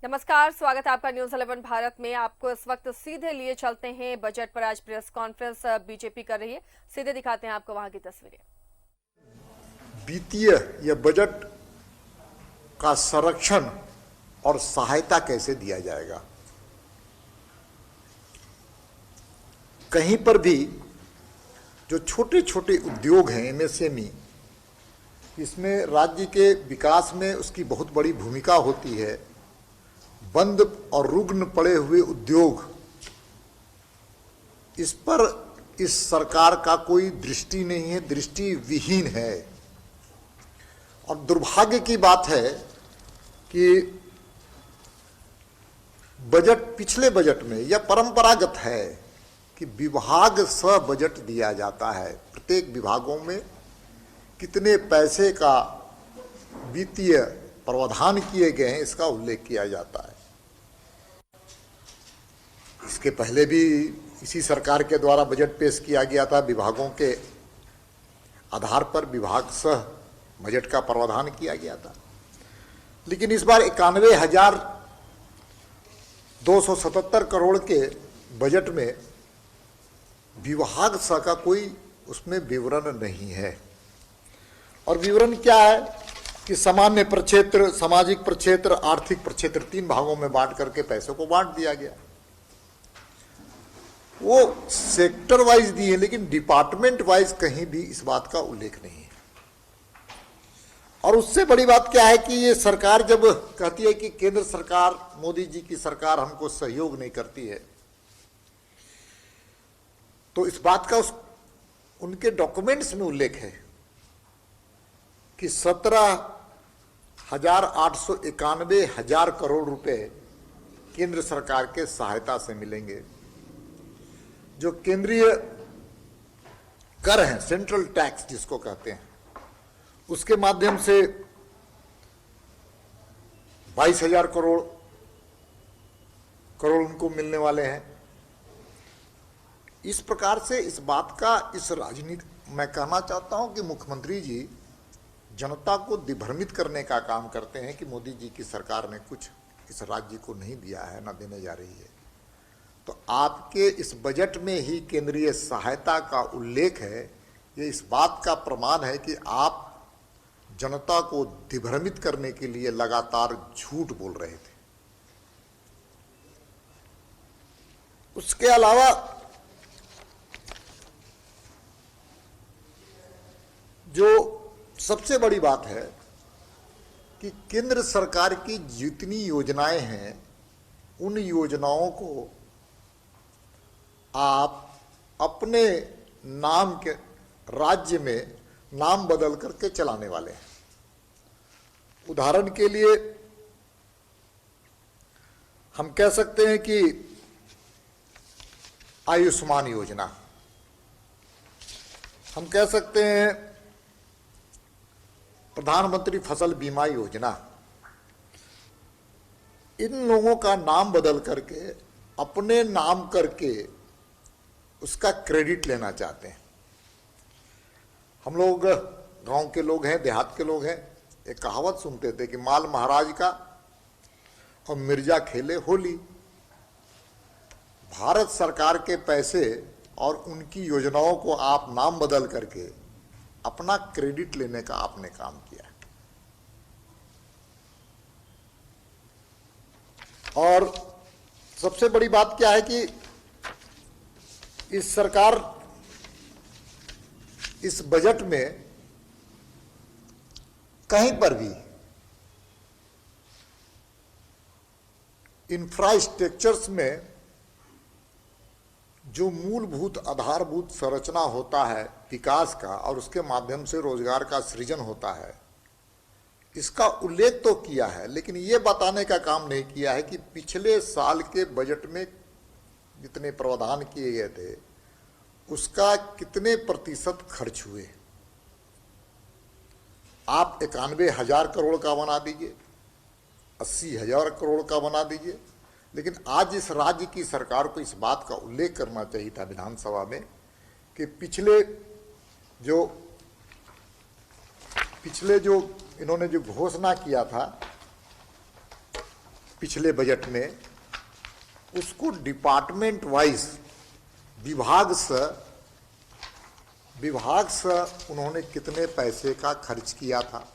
नमस्कार, स्वागत है आपका न्यूज 11 भारत में। आपको इस वक्त सीधे लिए चलते हैं बजट पर। आज प्रेस कॉन्फ्रेंस बीजेपी कर रही है, सीधे दिखाते हैं आपको वहां की तस्वीरें। वित्तीय या बजट का संरक्षण और सहायता कैसे दिया जाएगा। कहीं पर भी जो छोटे छोटे उद्योग हैं एमएसएमई, इसमें राज्य के विकास में उसकी बहुत बड़ी भूमिका होती है। बंद और रुग्ण पड़े हुए उद्योग, इस पर इस सरकार का कोई दृष्टि नहीं है, दृष्टि विहीन है। और दुर्भाग्य की बात है कि बजट, पिछले बजट में यह परंपरागत है कि विभाग स बजट दिया जाता है। प्रत्येक विभागों में कितने पैसे का वित्तीय प्रावधान किए गए हैं, इसका उल्लेख किया जाता है। इसके पहले भी इसी सरकार के द्वारा बजट पेश किया गया था। विभागों के आधार पर विभाग सह बजट का प्रावधान किया गया था, लेकिन इस बार 91,277 करोड़ के बजट में विभाग सह का कोई उसमें विवरण नहीं है। और विवरण क्या है कि सामान्य प्रक्षेत्र, सामाजिक प्रक्षेत्र, आर्थिक प्रक्षेत्र, 3 भागों में बांट करके पैसों को बांट दिया गया। वो सेक्टर वाइज दिए, लेकिन डिपार्टमेंट वाइज कहीं भी इस बात का उल्लेख नहीं है। और उससे बड़ी बात क्या है कि ये सरकार जब कहती है कि केंद्र सरकार, मोदी जी की सरकार हमको सहयोग नहीं करती है, तो इस बात का उनके डॉक्यूमेंट्स में उल्लेख है कि 17,891 करोड़ रुपए केंद्र सरकार के सहायता से मिलेंगे। जो केंद्रीय कर हैं, सेंट्रल टैक्स जिसको कहते हैं, उसके माध्यम से 22,000 करोड़ उनको मिलने वाले हैं। इस प्रकार से इस बात का, इस राजनीति, मैं कहना चाहता हूं कि मुख्यमंत्री जी जनता को दिग्भ्रमित करने का काम करते हैं कि मोदी जी की सरकार ने कुछ इस राज्य को नहीं दिया है, ना देने जा रही है। तो आपके इस बजट में ही केंद्रीय सहायता का उल्लेख है। ये इस बात का प्रमाण है कि आप जनता को दिग्भ्रमित करने के लिए लगातार झूठ बोल रहे थे। उसके अलावा जो सबसे बड़ी बात है कि केंद्र सरकार की जितनी योजनाएं हैं, उन योजनाओं को आप अपने नाम के राज्य में नाम बदल करके चलाने वाले हैं। उदाहरण के लिए हम कह सकते हैं कि आयुष्मान योजना, हम कह सकते हैं प्रधानमंत्री फसल बीमा योजना। इन लोगों का नाम बदल करके, अपने नाम करके उसका क्रेडिट लेना चाहते हैं। हम लोग गांव के लोग हैं, देहात के लोग हैं, एक कहावत सुनते थे कि माल महाराज का और मिर्जा खेले होली। भारत सरकार के पैसे और उनकी योजनाओं को आप नाम बदल करके अपना क्रेडिट लेने का आपने काम किया। और सबसे बड़ी बात क्या है कि इस सरकार इस बजट में कहीं पर भी इंफ्रास्ट्रक्चर्स में जो मूलभूत आधारभूत संरचना होता है विकास का, और उसके माध्यम से रोजगार का सृजन होता है, इसका उल्लेख तो किया है, लेकिन ये बताने का काम नहीं किया है कि पिछले साल के बजट में जितने प्रावधान किए गए थे उसका कितने प्रतिशत खर्च हुए। आप 91,000 करोड़ का बना दीजिए, 80,000 करोड़ का बना दीजिए, लेकिन आज इस राज्य की सरकार को इस बात का उल्लेख करना चाहिए था विधानसभा में कि पिछले जो इन्होंने जो घोषणा किया था पिछले बजट में उसको डिपार्टमेंट वाइज विभाग से उन्होंने कितने पैसे का खर्च किया था,